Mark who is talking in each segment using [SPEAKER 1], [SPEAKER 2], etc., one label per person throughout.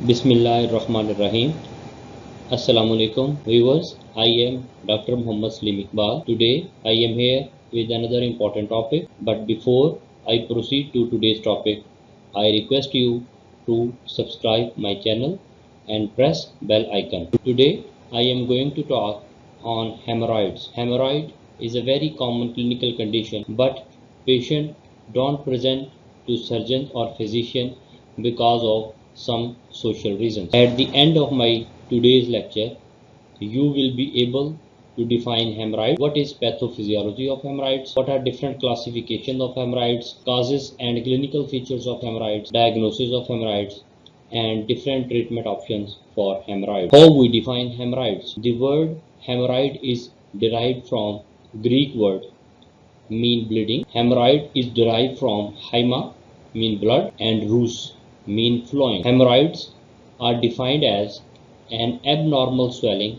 [SPEAKER 1] Bismillahirrahmanirrahim. Assalamualaikum viewers. I am Dr. Muhammad Salim Iqbal. Today I am here with another important topic. But before I proceed to today's topic, I request you to subscribe my channel and press bell icon. Today I am going to talk on hemorrhoids. Hemorrhoid is a very common clinical condition, but patients don't present to surgeons or physicians because of some social reasons. At the end of my today's lecture, you will be able to define hemorrhoid, what is pathophysiology of hemorrhoids, what are different classifications of hemorrhoids, causes and clinical features of hemorrhoids, diagnosis of hemorrhoids, and different treatment options for hemorrhoids. How we define hemorrhoids? The word hemorrhoid is derived from Greek word mean bleeding. Hemorrhoid is derived from haima, mean blood, and rous, mean flowing. Hemorrhoids are defined as an abnormal swelling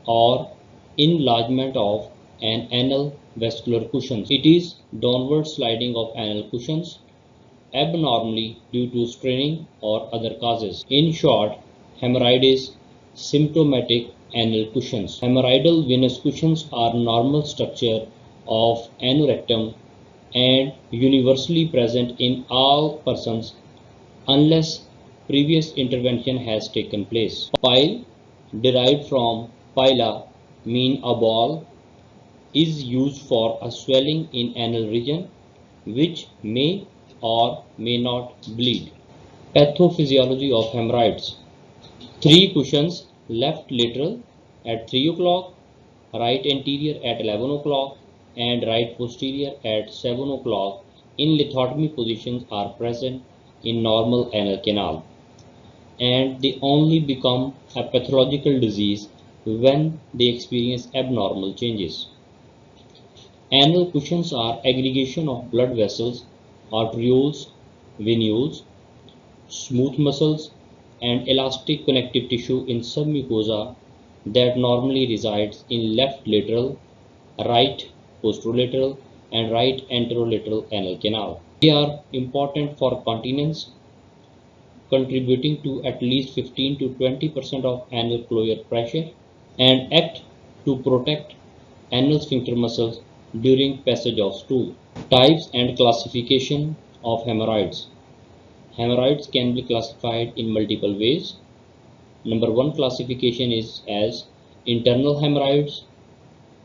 [SPEAKER 1] or enlargement of an anal vascular cushion. It is downward sliding of anal cushions abnormally due to straining or other causes. In short, hemorrhoid is symptomatic anal cushions. Hemorrhoidal venous cushions are normal structure of anorectum and universally present in all persons unless previous intervention has taken place. Pile, derived from pila, mean a ball, is used for a swelling in anal region which may or may not bleed. Pathophysiology of hemorrhoids. 3 cushions, left lateral at 3 o'clock, right anterior at 11 o'clock, and right posterior at 7 o'clock in lithotomy positions are present in normal anal canal, and they only become a pathological disease when they experience abnormal changes. Anal cushions are aggregation of blood vessels, arterioles, venules, smooth muscles, and elastic connective tissue in submucosa that normally resides in left lateral, right posterolateral, and right anterolateral anal canal. They are important for continence, contributing to at least 15 to 20% of anal closure pressure, and act to protect anal sphincter muscles during passage of stool. Types and classification of hemorrhoids. Hemorrhoids can be classified in multiple ways. Number 1 classification is as internal hemorrhoids,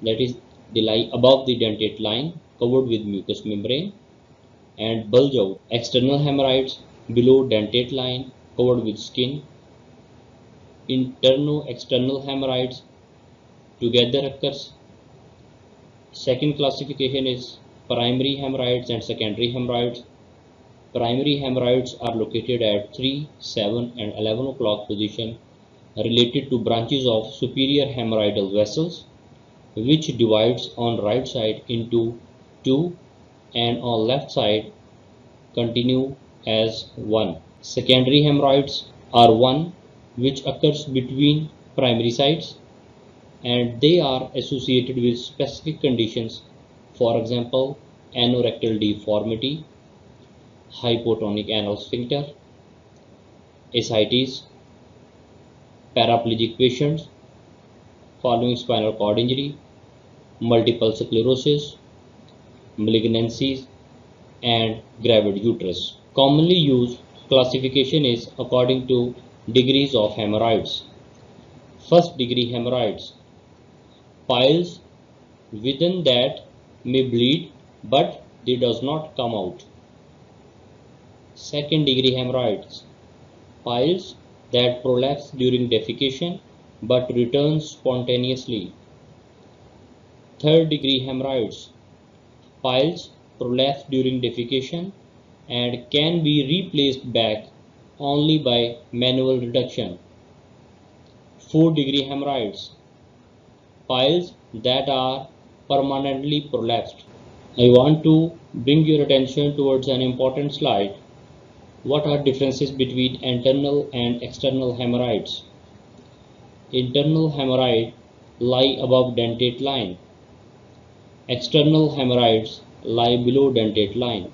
[SPEAKER 1] that is, they lie above the dentate line covered with mucous membrane and bulge out. External hemorrhoids below dentate line covered with skin. Interno-external hemorrhoids together occurs. Second classification is primary hemorrhoids and secondary hemorrhoids. Primary hemorrhoids are located at 3, 7 and 11 o'clock position related to branches of superior hemorrhoidal vessels which divides on right side into 2 and on left side continue as 1. Secondary hemorrhoids are one which occurs between primary sites and they are associated with specific conditions, for example anorectal deformity, hypotonic anal sphincter, ascites, paraplegic patients following spinal cord injury, multiple sclerosis, malignancies, and gravid uterus. Commonly used classification is according to degrees of hemorrhoids. First degree hemorrhoids. Piles within that may bleed but they does not come out. Second degree hemorrhoids. Piles that prolapse during defecation but returns spontaneously. Third degree hemorrhoids. Piles prolapse during defecation and can be replaced back only by manual reduction. Fourth degree hemorrhoids. Piles that are permanently prolapsed. I want to bring your attention towards an important slide. What are differences between internal and external hemorrhoids? Internal hemorrhoid lie above dentate line. External hemorrhoids lie below dentate line.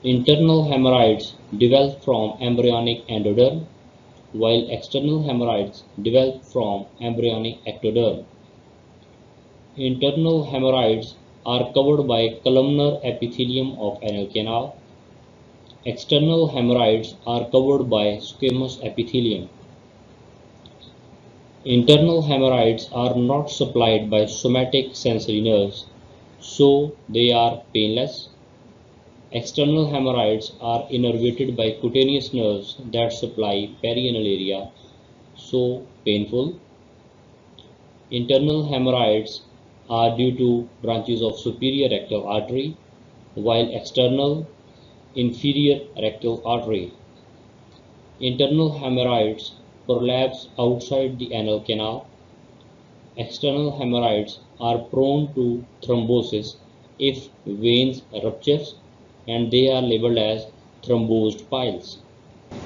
[SPEAKER 1] Internal hemorrhoids develop from embryonic endoderm while external hemorrhoids develop from embryonic ectoderm. Internal hemorrhoids are covered by columnar epithelium of anal canal. External hemorrhoids are covered by squamous epithelium. Internal hemorrhoids are not supplied by somatic sensory nerves, so they are painless. External hemorrhoids are innervated by cutaneous nerves that supply perianal area, so painful. Internal hemorrhoids are due to branches of superior rectal artery, while external inferior rectal artery. Internal hemorrhoids prolapse outside the anal canal. External hemorrhoids are prone to thrombosis if veins rupture, and they are labeled as thrombosed piles.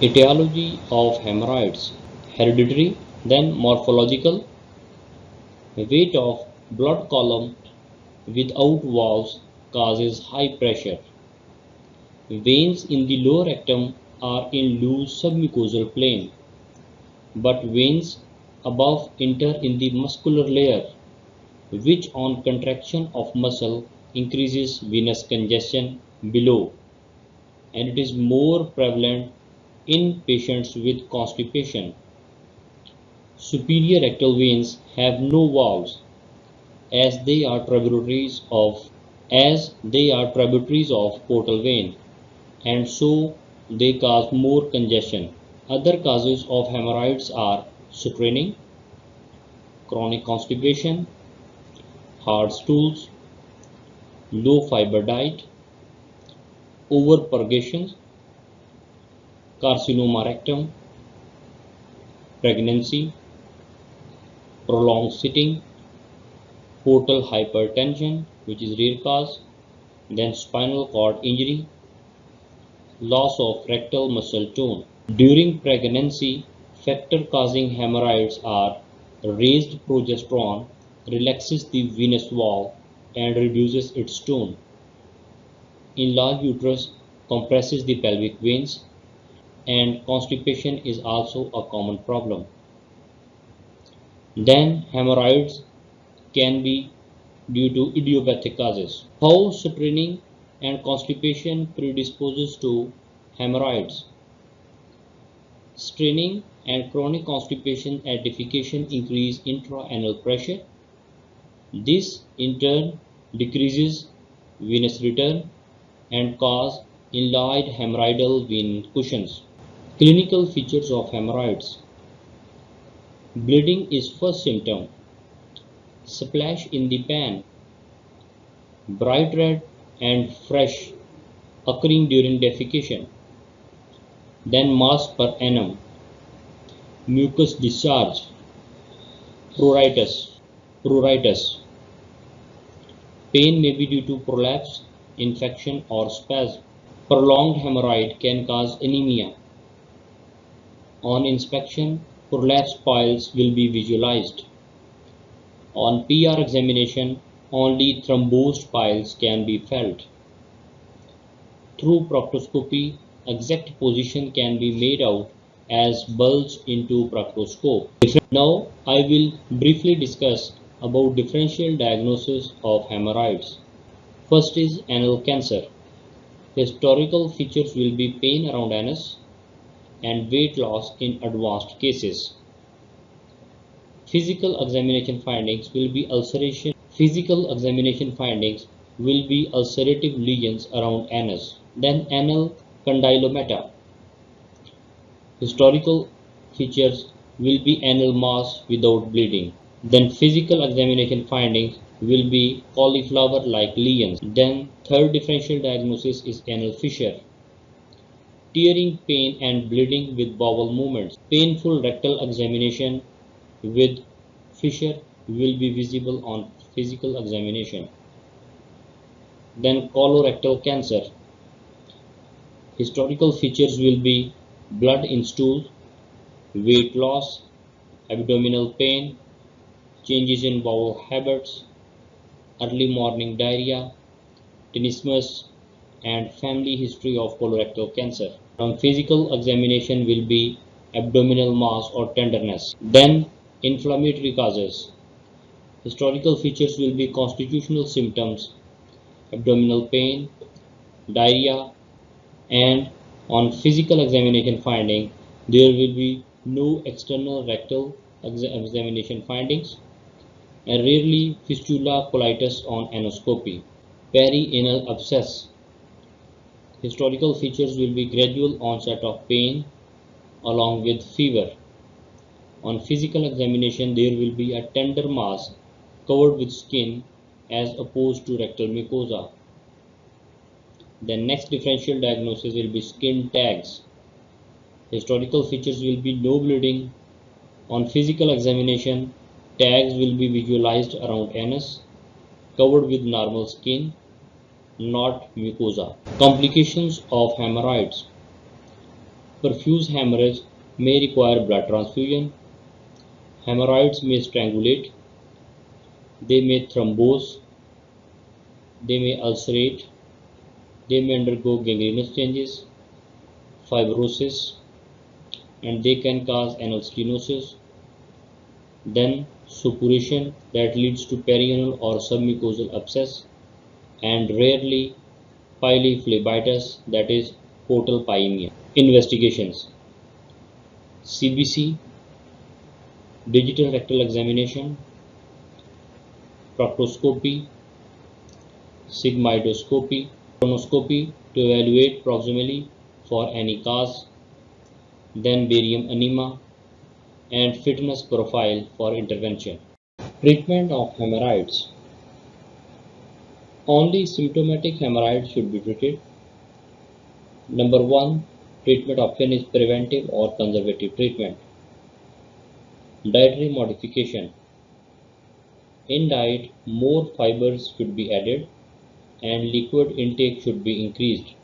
[SPEAKER 1] Etiology of hemorrhoids: hereditary, then morphological. Weight of blood column without valves causes high pressure. Veins in the lower rectum are in loose submucosal plane, but veins above enter in the muscular layer, which on contraction of muscle increases venous congestion below, and it is more prevalent in patients with constipation. Superior rectal veins have no valves as they are tributaries of portal vein, and so they cause more congestion. Other causes of hemorrhoids are straining, chronic constipation, hard stools, low fiber diet, overpurgation, carcinoma rectum, pregnancy, prolonged sitting, portal hypertension, which is rare cause, then spinal cord injury, loss of rectal muscle tone. During pregnancy, factor causing hemorrhoids are raised progesterone relaxes the venous wall and reduces its tone. Enlarged uterus compresses the pelvic veins, and constipation is also a common problem. Then hemorrhoids can be due to idiopathic causes. How straining and constipation predisposes to hemorrhoids? Straining and chronic constipation at defecation increase intra-anal pressure. This in turn decreases venous return and cause enlarged hemorrhoidal vein cushions. Clinical features of hemorrhoids: bleeding is first symptom, splash in the pan, bright red and fresh occurring during defecation, then mass per annum, mucus discharge, pruritus. Pain may be due to prolapse, infection or spasm. Prolonged hemorrhoid can cause anemia. On inspection, prolapsed piles will be visualized. On PR examination, only thrombosed piles can be felt. Through proctoscopy, exact position can be made out as bulge into proctoscope. Now I will briefly discuss about differential diagnosis of hemorrhoids. First is anal cancer. Historical features will be pain around anus and weight loss in advanced cases. Physical examination findings will be ulceration. Physical examination findings will be ulcerative lesions around anus. Then anal condylomata. Historical features will be anal mass without bleeding. Then physical examination findings will be cauliflower-like lesions. Then third differential diagnosis is anal fissure. Tearing, pain and bleeding with bowel movements. Painful rectal examination with fissure will be visible on physical examination. Then colorectal cancer. Historical features will be blood in stool, weight loss, abdominal pain, changes in bowel habits, early morning diarrhea, tenesmus, and family history of colorectal cancer. From physical examination will be abdominal mass or tenderness. Then inflammatory causes. Histological features will be constitutional symptoms, abdominal pain, diarrhea, and on physical examination finding, there will be no external rectal examination findings, and rarely fistula colitis on anoscopy. Perianal abscess. Histological features will be gradual onset of pain along with fever. On physical examination, there will be a tender mass covered with skin as opposed to rectal mucosa. The next differential diagnosis will be skin tags. Histological features will be no bleeding. On physical examination, tags will be visualized around anus, covered with normal skin, not mucosa. Complications of hemorrhoids. Profuse hemorrhage may require blood transfusion. Hemorrhoids may strangulate. They may thrombose. They may ulcerate. They may undergo gangrenous changes, fibrosis, and they can cause anal stenosis. Then suppuration that leads to perianal or submucosal abscess, and rarely pylophlebitis, that is portal pyemia. Investigations: CBC, digital rectal examination, proctoscopy, sigmoidoscopy, colonoscopy to evaluate proximally for any cause, then barium enema, and fitness profile for intervention. Treatment of hemorrhoids. Only symptomatic hemorrhoids should be treated. Number 1, treatment option is preventive or conservative treatment. Dietary modification. In diet, more fibers should be added and liquid intake should be increased.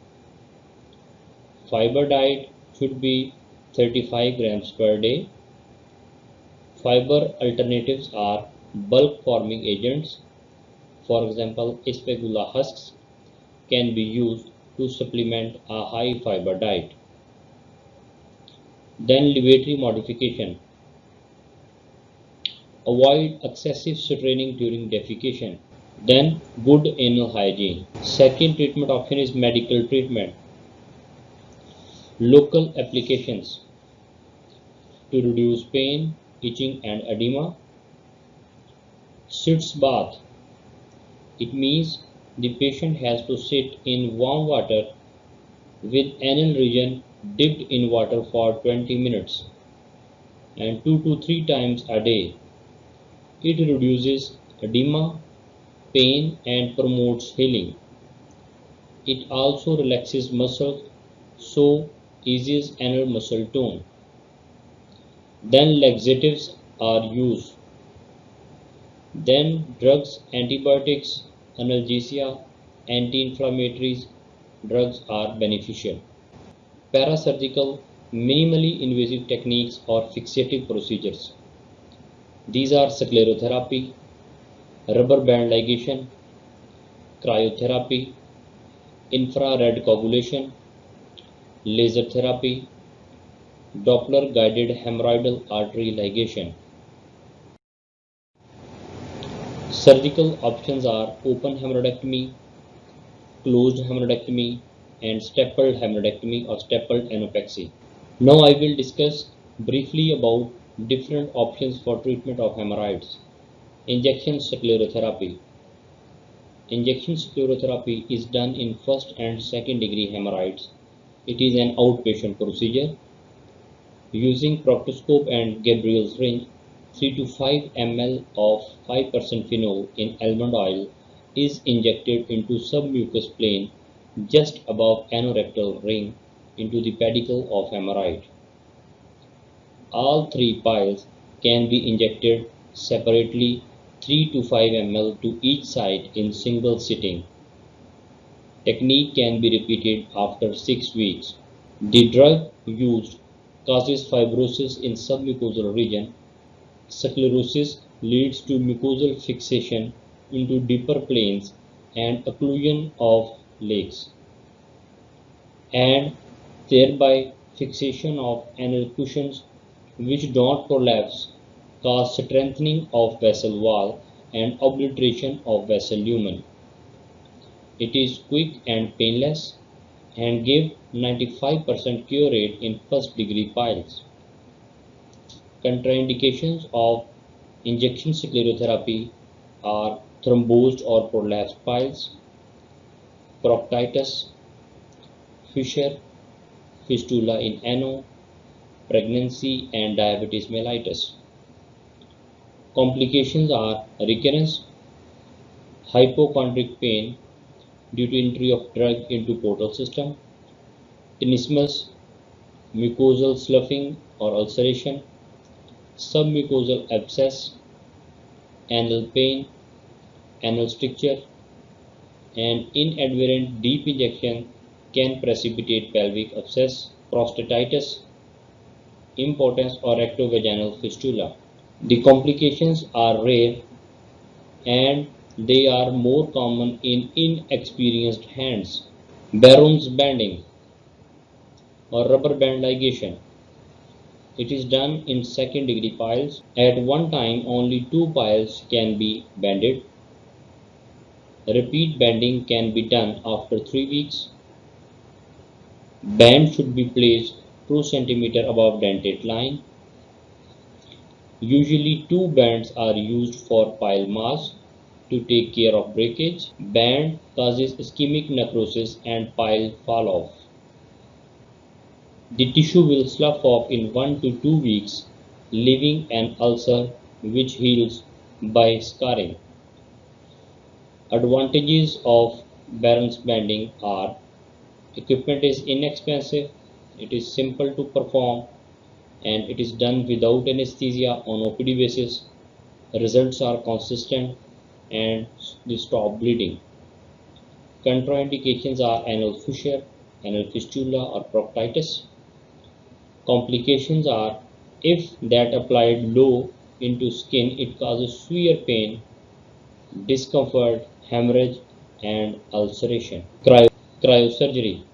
[SPEAKER 1] Fiber diet should be 35 grams per day. Fiber alternatives are bulk forming agents. For example, Aspergilla husks can be used to supplement a high fiber diet. Then lavatory modification. Avoid excessive straining during defecation. Then good anal hygiene. Second treatment option is medical treatment. Local applications to reduce pain, itching and edema. Sitz bath. It means the patient has to sit in warm water with anal region dipped in water for 20 minutes and 2 to 3 times a day. It reduces edema, pain and promotes healing. It also relaxes muscles, so eases anal muscle tone. Then laxatives are used. Then drugs, antibiotics, analgesia, anti-inflammatories drugs are beneficial. Parasurgical, minimally invasive techniques or fixative procedures. These are sclerotherapy, rubber band ligation, cryotherapy, infrared coagulation, laser therapy, Doppler guided hemorrhoidal artery ligation. Surgical options are open hemorrhoidectomy, closed hemorrhoidectomy, and stapled hemorrhoidectomy or stapled anopexy. Now I will discuss briefly about different options for treatment of hemorrhoids. Injection sclerotherapy. Injection sclerotherapy is done in first and second degree hemorrhoids. It is an outpatient procedure. Using proctoscope and Gabriel syringe, 3 to 5 ml of 5% phenol in almond oil is injected into submucous plane just above anorectal ring into the pedicle of hemorrhoid. All 3 piles can be injected separately 3 to 5 ml to each side in single sitting. Technique can be repeated after 6 weeks. The drug used causes fibrosis in submucosal region. Sclerosis leads to mucosal fixation into deeper planes and occlusion of legs, and thereby fixation of anal cushions which don't prolapse cause strengthening of vessel wall and obliteration of vessel lumen. It is quick and painless and give 95% cure rate in first degree piles. Contraindications of injection sclerotherapy are thrombosed or prolapsed piles, proctitis, fissure, fistula in ano, pregnancy and diabetes mellitus. Complications are recurrence, hypochondric pain due to entry of drug into portal system, tenesmus, mucosal sloughing or ulceration, submucosal abscess, anal pain, anal stricture, and inadvertent deep injection can precipitate pelvic abscess, prostatitis, impotence or rectovaginal fistula. The complications are rare and they are more common in inexperienced hands. Baron's banding or rubber band ligation. It is done in second degree piles. At one time only two piles can be banded. Repeat banding can be done after 3 weeks. Band should be placed 2 cm above dentate line. Usually two bands are used for pile mass to take care of breakage. Band causes ischemic necrosis and pile fall off. The tissue will slough off in 1 to 2 weeks, leaving an ulcer which heals by scarring. Advantages of Baron's banding are: equipment is inexpensive, it is simple to perform, and it is done without anesthesia on OPD basis. Results are consistent and they stop bleeding. Contraindications are anal fissure, anal fistula or proctitis. Complications are: if that applied low into skin, it causes severe pain, discomfort, hemorrhage and ulceration. Cryosurgery.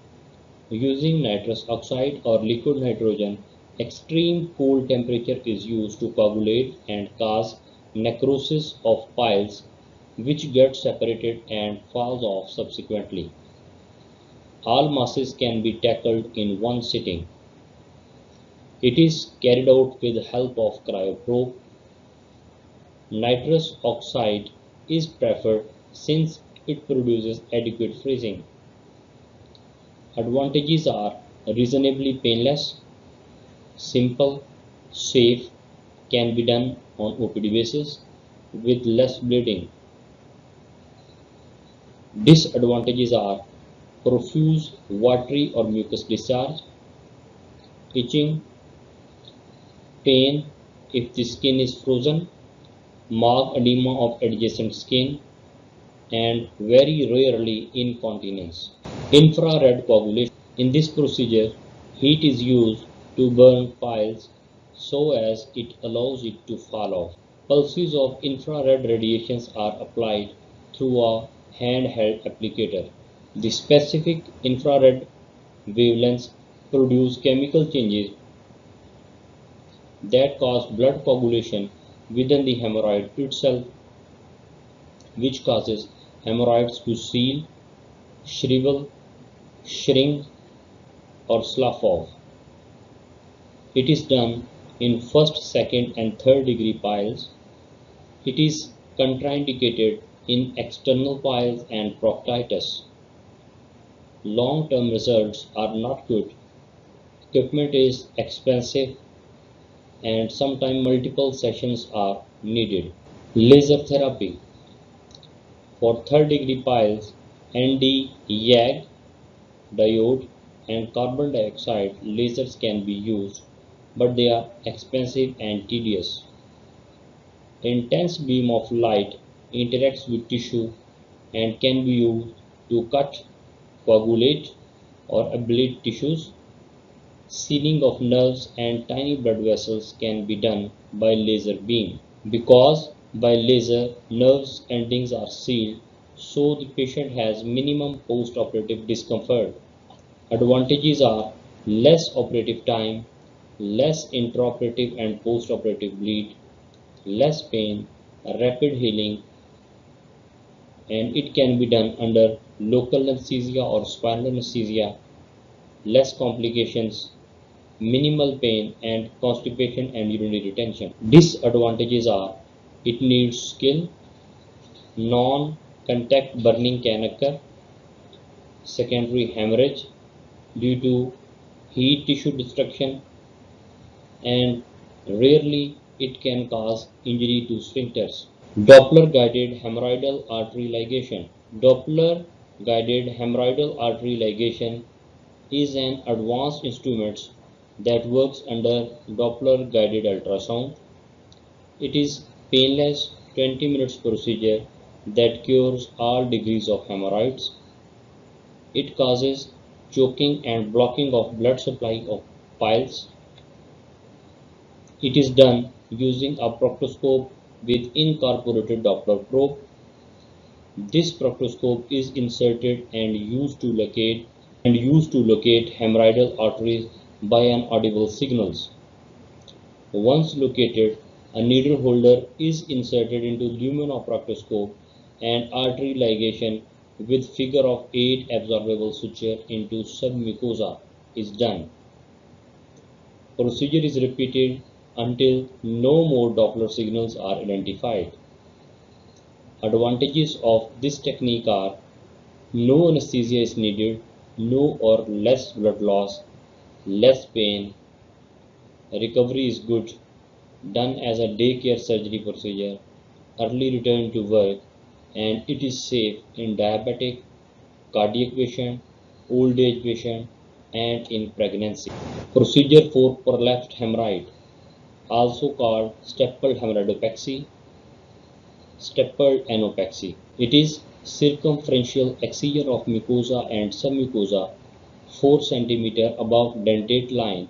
[SPEAKER 1] Using nitrous oxide or liquid nitrogen, extreme cold temperature is used to coagulate and cause necrosis of piles which get separated and falls off subsequently. All masses can be tackled in one sitting. It is carried out with the help of cryoprobe. Nitrous oxide is preferred since it produces adequate freezing. Advantages are reasonably painless, simple, safe, can be done on OPD basis with less bleeding. Disadvantages are profuse watery or mucus discharge, itching, pain if the skin is frozen, marked edema of adjacent skin, and very rarely incontinence. Infrared coagulation. In this procedure, heat is used to burn piles so as it allows it to fall off. Pulses of infrared radiations are applied through a handheld applicator. The specific infrared wavelengths produce chemical changes that cause blood coagulation within the hemorrhoid itself, which causes hemorrhoids to seal, shrivel, shrink, or slough off. It is done in first, second, and third degree piles. It is contraindicated in external piles and proctitis. Long-term results are not good. Equipment is expensive and sometimes multiple sessions are needed. Laser therapy. For third degree piles, ND, YAG, diode and carbon dioxide lasers can be used, but they are expensive and tedious. Intense beam of light interacts with tissue and can be used to cut, coagulate or ablate tissues. Sealing of nerves and tiny blood vessels can be done by laser beam. Because by laser nerves endings are sealed, so the patient has minimum post-operative discomfort. Advantages are less operative time, less intraoperative and postoperative bleed, less pain, rapid healing, and it can be done under local anesthesia or spinal anesthesia, less complications, minimal pain and constipation and urinary retention. Disadvantages are it needs skill, non-contact burning can occur, secondary hemorrhage due to heat tissue destruction, and rarely it can cause injury to sphincters. Doppler guided hemorrhoidal artery ligation. Doppler guided hemorrhoidal artery ligation is an advanced instrument that works under Doppler guided ultrasound. It is painless 20 minutes procedure that cures all degrees of hemorrhoids. It causes choking and blocking of blood supply of piles. It is done using a proctoscope with incorporated Doppler probe. This proctoscope is inserted and used to locate hemorrhoidal arteries by an audible signals. Once located, a needle holder is inserted into lumen of proctoscope and artery ligation with figure of 8 absorbable suture into submucosa is done. Procedure is repeated until no more Doppler signals are identified. Advantages of this technique are no anesthesia is needed, no or less blood loss, less pain, recovery is good, done as a daycare surgery procedure, early return to work, and it is safe in diabetic, cardiac patient, old age patient, and in pregnancy. Procedure for prolapsed hemorrhoid, also called stappled hemorrhoidopexy, stappled anopexy. It is circumferential excision of mucosa and submucosa 4 cm above dentate line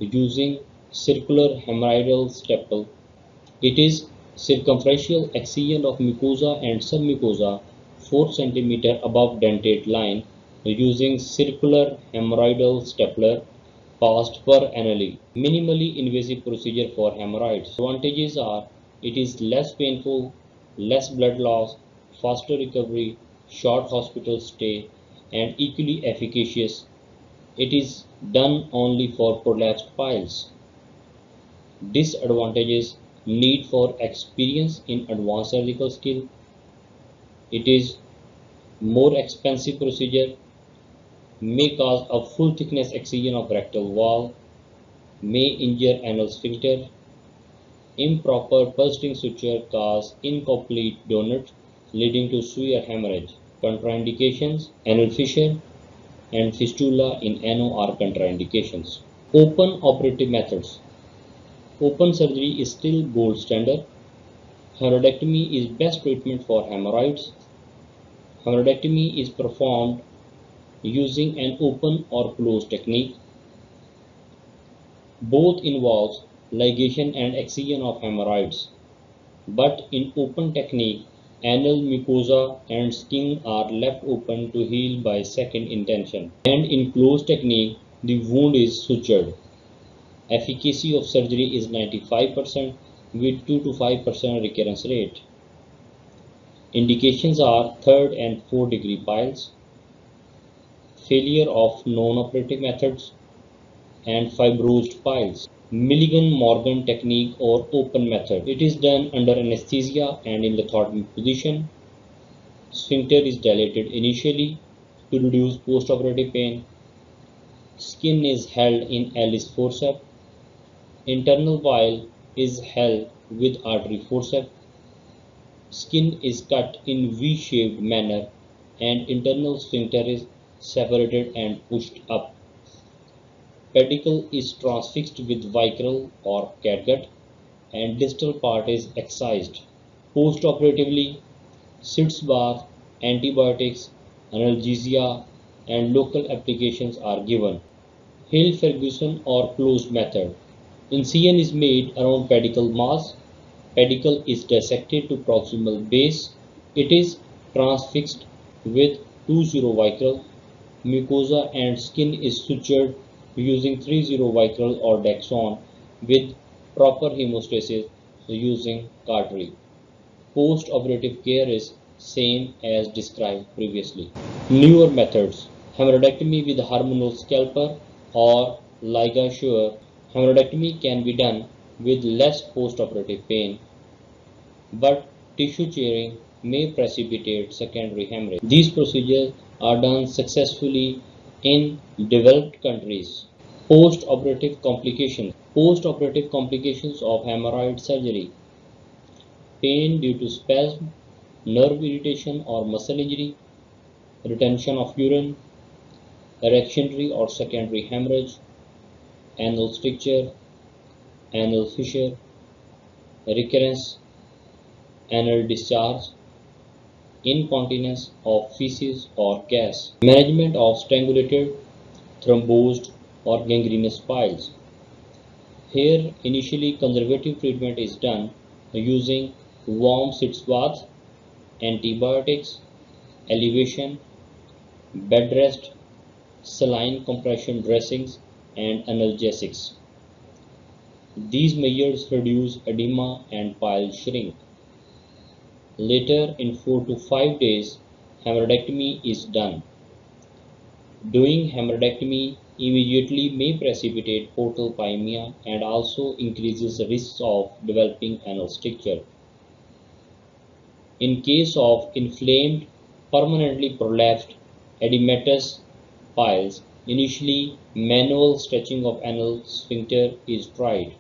[SPEAKER 1] using circular hemorrhoidal staple. It is circumferential excision of mucosa and submucosa 4 cm above dentate line using circular hemorrhoidal stapler passed per annuli. Minimally invasive procedure for hemorrhoids. Advantages are it is less painful, less blood loss, faster recovery, short hospital stay, and equally efficacious. It is done only for prolapsed piles. Disadvantages need for experience in advanced surgical skill. It is more expensive procedure, may cause a full thickness excision of rectal wall, may injure anal sphincter, improper pulse string suture cause incomplete donut leading to severe hemorrhage. Contraindications, anal fissure and fistula in ano are contraindications. Open operative methods. Open surgery is still gold standard. Hemorrhoidectomy is best treatment for hemorrhoids. Hemorrhoidectomy is performed using an open or closed technique. Both involves ligation and excision of hemorrhoids, but in open technique, anal mucosa and skin are left open to heal by second intention, and in closed technique, the wound is sutured. Efficacy of surgery is 95% with 2 to 5% recurrence rate. Indications are 3rd and 4th degree piles, failure of non-operative methods, and fibrosed piles. Milligan-Morgan technique or open method. It is done under anesthesia and in lithotomy position. Sphincter is dilated initially to reduce postoperative pain. Skin is held in Ellis forceps. Internal wile is held with artery forceps. Skin is cut in V-shaped manner and internal sphincter is separated and pushed up. Pedicle is transfixed with vicryl or catgut and distal part is excised. Postoperatively, sitz bath, antibiotics, analgesia and local applications are given. Hill-Ferguson or closed method. Incision is made around pedicle mass. Pedicle is dissected to proximal base. It is transfixed with 2-0 vicryl. Mucosa and skin is sutured using 30-vicryl or Dexon with proper hemostasis using cautery. Post-operative care is same as described previously. Newer methods: hemorrhoidectomy with hormonal scalpel or ligashore. Hemorrhoidectomy can be done with less post-operative pain, but tissue tearing may precipitate secondary hemorrhage. These procedures are done successfully in developed countries. Post-operative complications. Post-operative complications of hemorrhoid surgery: pain due to spasm, nerve irritation or muscle injury, retention of urine, reactionary or secondary hemorrhage, anal stricture, anal fissure, recurrence, anal discharge, incontinence of feces or gas. Management of strangulated, thrombosed or gangrenous piles. Here initially conservative treatment is done using warm sitz bath, antibiotics, elevation, bed rest, saline compression dressings and analgesics. These measures reduce edema and piles shrink. Later, in 4 to 5 days, hemorrhoidectomy is done. Doing hemorrhoidectomy immediately may precipitate portal pyemia and also increases the risks of developing anal stricture. In case of inflamed, permanently prolapsed edematous piles, initially manual stretching of anal sphincter is tried.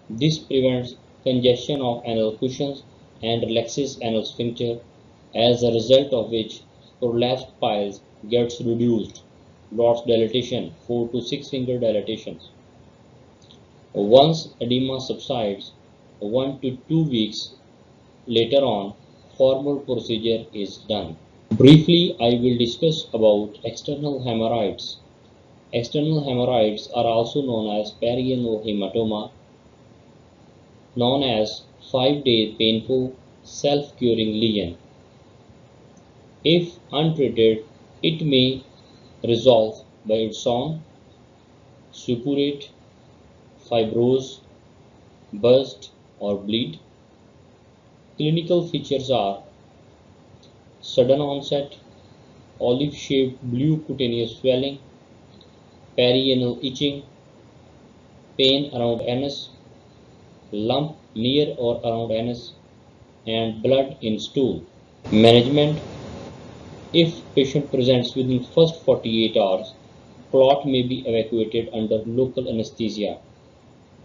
[SPEAKER 1] This prevents congestion of anal cushions and relaxes anal sphincter, as a result of which prolapsed piles gets reduced. Dots dilatation, 4 to 6 finger dilatations. Once edema subsides, 1 to 2 weeks later on, formal procedure is done. Briefly, I will discuss about external hemorrhoids. External hemorrhoids are also known as perianal hematoma, known as 5-day painful self-curing lesion. If untreated, it may resolve by its own, suppurate, fibrose, burst or bleed. Clinical features are sudden onset, olive-shaped blue cutaneous swelling, perianal itching, pain around anus, lump near or around anus, and blood in stool. Management: if patient presents within first 48 hours, clot may be evacuated under local anesthesia.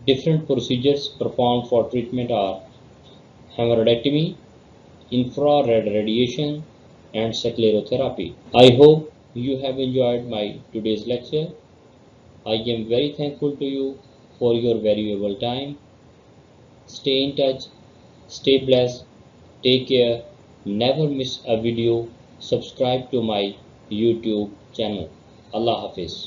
[SPEAKER 1] Different procedures performed for treatment are hemorrhoidectomy, infrared radiation, and sclerotherapy. I hope you have enjoyed my today's lecture. I am very thankful to you for your valuable time. Stay in touch, stay blessed, take care, never miss a video, subscribe to my YouTube channel. Allah Hafiz.